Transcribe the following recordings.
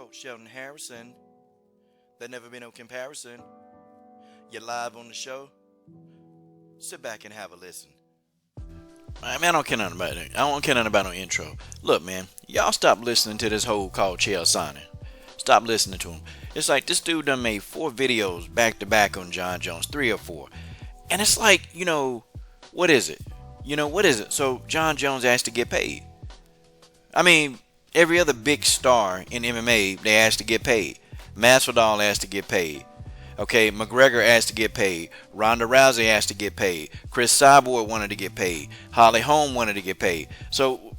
Coach Sheldon Harrison. There never been no comparison. You're live on the show. Sit back and have a listen. Man, I don't care nothing about it. I don't care nothing about no intro. Look, man, y'all stop listening to this whole called Chael Sonnen. Stop listening to him. It's like this dude done made 4 videos back to back on Jon Jones, 3 or 4. And it's like, what is it? What is it? So Jon Jones has to get paid. I mean, every other big star in MMA, they asked to get paid. Masvidal asked to get paid. Okay, McGregor asked to get paid. Ronda Rousey asked to get paid. Chris Cyborg wanted to get paid. Holly Holm wanted to get paid. So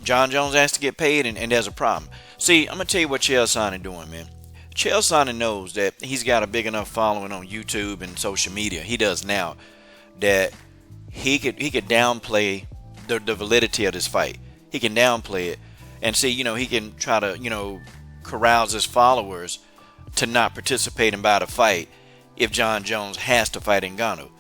Jon Jones asked to get paid, and there's a problem. See, I'm going to tell you what Chael Sonnen doing, man. Chael Sonnen knows that he's got a big enough following on YouTube and social media. He does now. That he could downplay the validity of this fight. He can downplay it. And see, he can try to, carouse his followers to not participate in the fight if Jon Jones has to fight Ngannou.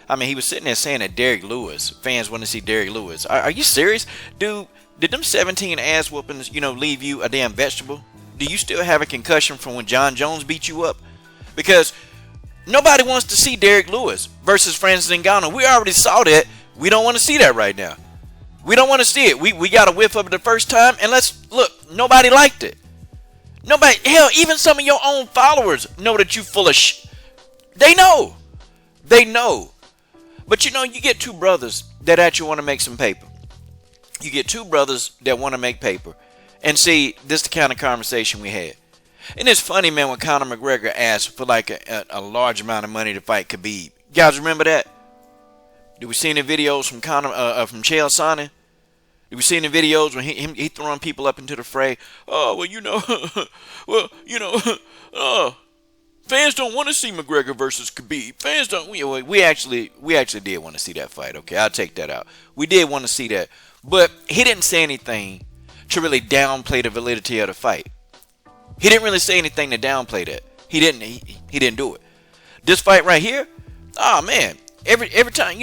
I mean, he was sitting there saying that Derrick Lewis, fans want to see Derrick Lewis. Are you serious? Dude, did them 17 ass whoopings, leave you a damn vegetable? Do you still have a concussion from when Jon Jones beat you up? Because nobody wants to see Derrick Lewis versus Francis Ngannou. We already saw that. We don't want to see that right now. We don't want to see it. We got a whiff of it the first time, and look, nobody liked it. Nobody, hell, even some of your own followers know that you full of They know. They know. But you get 2 brothers that actually want to make some paper. You get 2 brothers that want to make paper. And see, this is the kind of conversation we had. And it's funny, man, when Conor McGregor asked for like a large amount of money to fight Khabib. You guys remember that? Did we see any videos from from Chael Sonnen? Did we see any videos when he throwing people up into the fray? Oh, fans don't want to see McGregor versus Khabib. Fans don't. We actually did want to see that fight. Okay, I'll take that out. We did want to see that, but he didn't say anything to really downplay the validity of the fight. He didn't really say anything to downplay that. He didn't do it. This fight right here, oh man, every time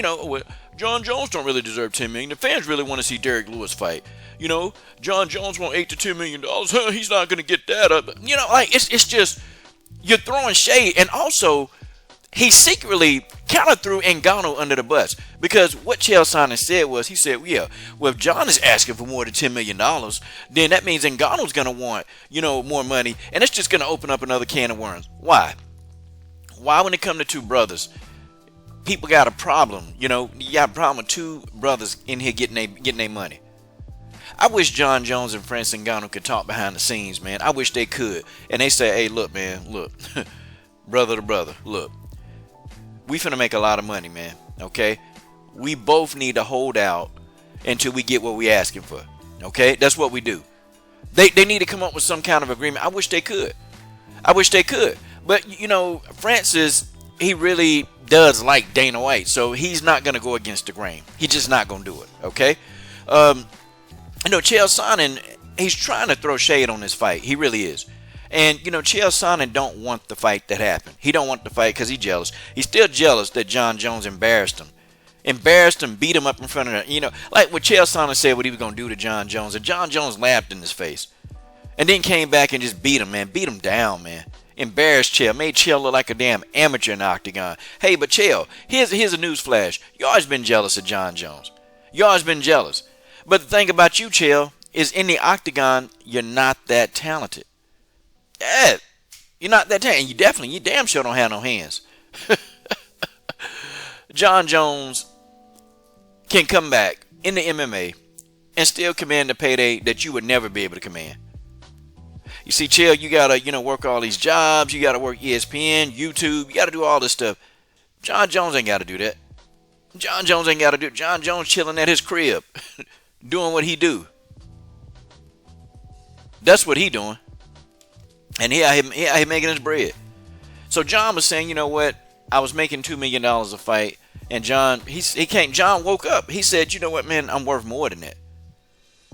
Jon Jones don't really deserve $10 million. The fans really want to see Derrick Lewis fight. Jon Jones want $8 to $10 million. He's not gonna get that up. It's just you're throwing shade, and also he secretly kind of threw Ngannou under the bus, because what Chael Sonnen said was, he said, well, if Jon is asking for more than $10 million, then that means Ngannou's gonna want more money, and it's just gonna open up another can of worms. Why when it comes to 2 brothers? People got a problem, you got a problem with 2 brothers in here getting their money. I wish Jon Jones and Francis Ngannou could talk behind the scenes, man. I wish they could. And they say, hey, look, man, look, brother to brother, look, we finna make a lot of money, man, okay? We both need to hold out until we get what we asking for, okay? That's what we do. They need to come up with some kind of agreement. I wish they could. But, Francis, he really does like Dana White, so he's not going to go against the grain. He's just not going to do it, okay? Chael Sonnen, he's trying to throw shade on this fight. He really is. And, Chael Sonnen don't want the fight that happened. He don't want the fight because he's jealous. He's still jealous that Jon Jones embarrassed him. Beat him up in front of like what Chael Sonnen said what he was going to do to Jon Jones. And Jon Jones laughed in his face. And then came back and just beat him, man. Beat him down, man. Embarrassed Chael. Made Chael look like a damn amateur in the octagon. Hey, but Chael, here's a news flash. You always been jealous of Jon Jones. You always been jealous. But the thing about you, Chael, is in the octagon, you're not that talented. Yeah, you're not that talented. And you damn sure don't have no hands. Jon Jones can come back in the MMA and still command the payday that you would never be able to command. You see, Chael, you gotta, work all these jobs. You gotta work ESPN, YouTube. You gotta do all this stuff. Jon Jones ain't gotta do that. Jon Jones ain't gotta do it. Jon Jones chilling at his crib, doing what he do. That's what he doing. And he out here making his bread. So Jon was saying, you know what? I was making $2 million a fight, and Jon woke up. He said, you know what, man? I'm worth more than that.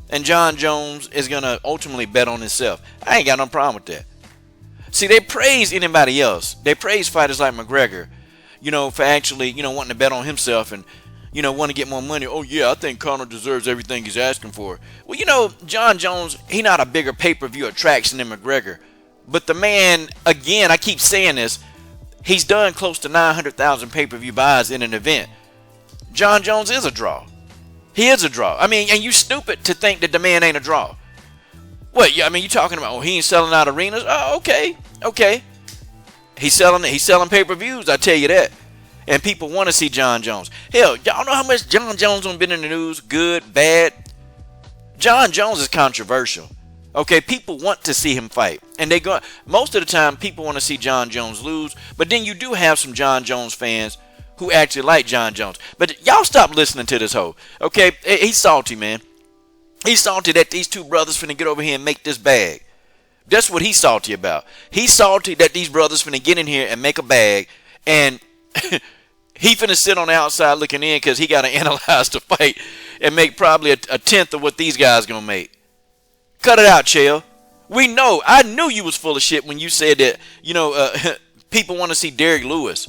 And Jon Jones is going to ultimately bet on himself. I ain't got no problem with that. See, they praise anybody else. They praise fighters like McGregor, for actually, wanting to bet on himself. And want to get more money. Oh, yeah, I think Conor deserves everything he's asking for. Well, Jon Jones, he not a bigger pay-per-view attraction than McGregor. But the man, again, I keep saying this, he's done close to 900,000 pay-per-view buys in an event. Jon Jones is a draw. He is a draw. I mean, and you stupid to think that the man ain't a draw. What? Yeah, I mean, you talking about? Oh, he ain't selling out arenas. Oh, okay. He's selling pay-per-views. I tell you that. And people want to see Jon Jones. Hell, y'all know how much Jon Jones has been in the news, good, bad. Jon Jones is controversial. Okay, people want to see him fight, and most of the time people want to see Jon Jones lose. But then you do have some Jon Jones fans who actually like Jon Jones. But y'all stop listening to this hoe. Okay, he's salty, man. He's salty that these two brothers finna get over here and make this bag. That's what he's salty about. He's salty that these brothers finna get in here and make a bag, and he finna sit on the outside looking in because he got to analyze the fight and make probably a tenth of what these guys gonna make. Cut it out, Chael. We know. I knew you was full of shit when you said that, people want to see Derrick Lewis.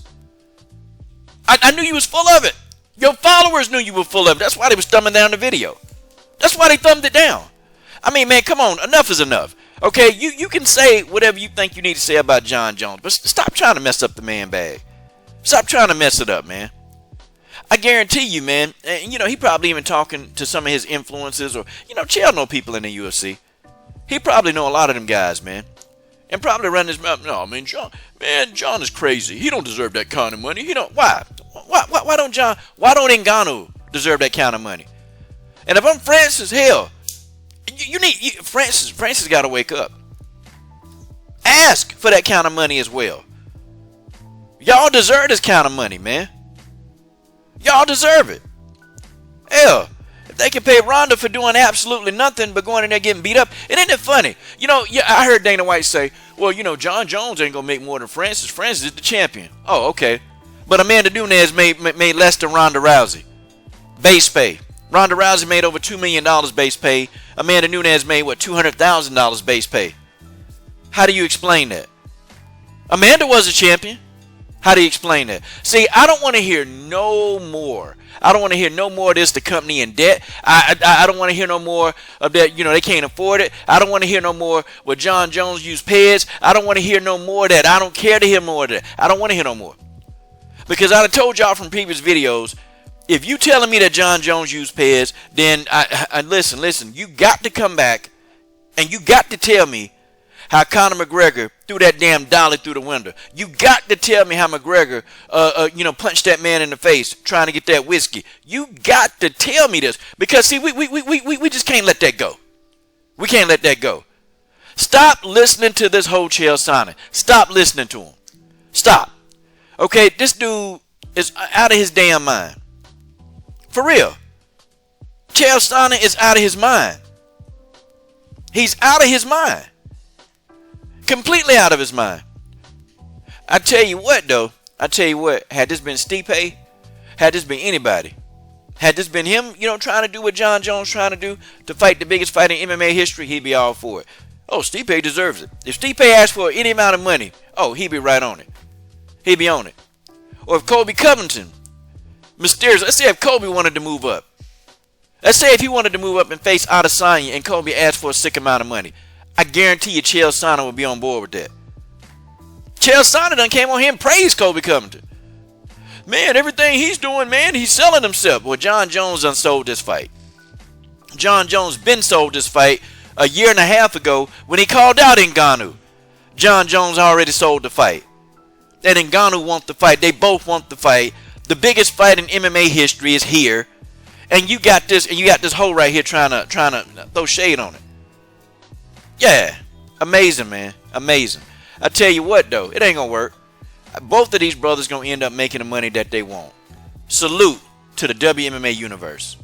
I knew you was full of it. Your followers knew you were full of it. That's why they was thumbing down the video. That's why they thumbed it down. I mean, man, come on. Enough is enough. Okay, you can say whatever you think you need to say about Jon Jones, but stop trying to mess up the man bag. Stop trying to mess it up, man. I guarantee you, man, and he probably even talking to some of his influences, or, Chael know people in the UFC. He probably know a lot of them guys, man. And probably run his mouth. No, I mean, Jon is crazy. He don't deserve that kind of money. Why don't Ngannou deserve that kind of money? And if I'm Francis, hell, Francis got to wake up. Ask for that kind of money as well. Y'all deserve this kind of money, man. Y'all deserve it. Hell, if they can pay Ronda for doing absolutely nothing but going in there getting beat up, it ain't that funny. I heard Dana White say, well, Jon Jones ain't going to make more than Francis. Francis is the champion. Oh, okay. But Amanda Nunes made less than Ronda Rousey. Base pay. Ronda Rousey made over $2 million base pay. Amanda Nunes made, $200,000 base pay. How do you explain that? Amanda was a champion. How do you explain that? See, I don't want to hear no more. I don't want to hear no more of this, the company in debt. I don't want to hear no more of that, they can't afford it. I don't want to hear no more where Jon Jones used PEDs. I don't want to hear no more of that. I don't care to hear more of that. I don't want to hear no more. Because I told y'all from previous videos, if you telling me that Jon Jones used PEDs, then listen, you got to come back and you got to tell me how Conor McGregor threw that damn dolly through the window. You got to tell me how McGregor, punched that man in the face trying to get that whiskey. You got to tell me this. Because, see, we just can't let that go. We can't let that go. Stop listening to this whole Chael Sonnen. Stop listening to him. Stop. Okay, this dude is out of his damn mind. For real. Chael Sonnen is out of his mind. He's out of his mind. Completely out of his mind. I tell you what, though. Had this been Stipe, had this been anybody, had this been him, trying to do what Jon Jones trying to do to fight the biggest fight in MMA history, he'd be all for it. Oh, Stipe deserves it. If Stipe asked for any amount of money, he'd be right on it. He'd be on it. Or if Colby Covington, mysterious, let's say if Colby wanted to move up. Let's say if he wanted to move up and face Adesanya and Colby asked for a sick amount of money. I guarantee you Chael Sonnen would be on board with that. Chael Sonnen done came on here and praised Colby Covington. Man, everything he's doing, man, he's selling himself. Well, Jon Jones done sold this fight. Jon Jones been sold this fight a year and a half ago when he called out Ngannou. Jon Jones already sold the fight. And Ngannou wants the fight. They both want the fight. The biggest fight in MMA history is here. And you got this hoe right here trying to throw shade on it. Yeah, amazing, man, amazing. I tell you what, though, it ain't gonna work. Both of these brothers gonna end up making the money that they want. Salute to the WMMA universe.